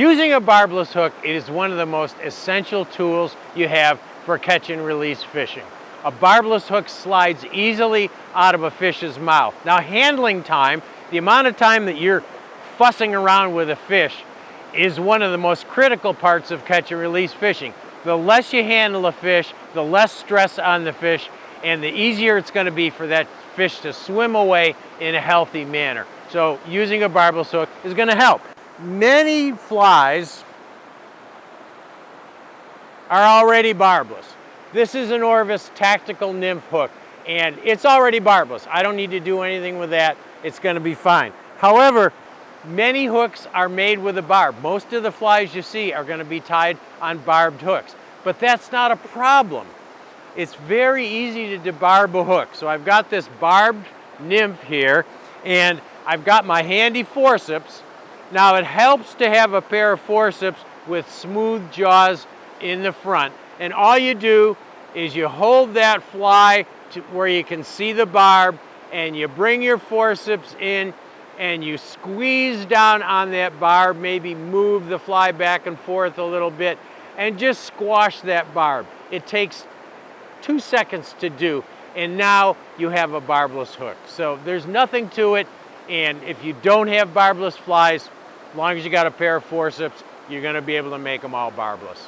Using a barbless hook is one of the most essential tools you have for catch and release fishing. A barbless hook slides easily out of a fish's mouth. Now, handling time, the amount of time that you're fussing around with a fish, is one of the most critical parts of catch and release fishing. The less you handle a fish, the less stress on the fish, and the easier it's going to be for that fish to swim away in a healthy manner. So using a barbless hook is going to help. Many flies are already barbless. This is an Orvis tactical nymph hook, and it's already barbless. I don't need to do anything with that. It's going to be fine. However, many hooks are made with a barb. Most of the flies you see are going to be tied on barbed hooks, but that's not a problem. It's very easy to debarb a hook. So I've got this barbed nymph here, and I've got my handy forceps. Now, it helps to have a pair of forceps with smooth jaws in the front, and all you do is you hold that fly to where you can see the barb, and you bring your forceps in and you squeeze down on that barb, maybe move the fly back and forth a little bit, and just squash that barb. It takes 2 seconds to do, and now you have a barbless hook. So there's nothing to it, and if you don't have barbless flies, as long as you got a pair of forceps, you're going to be able to make them all barbless.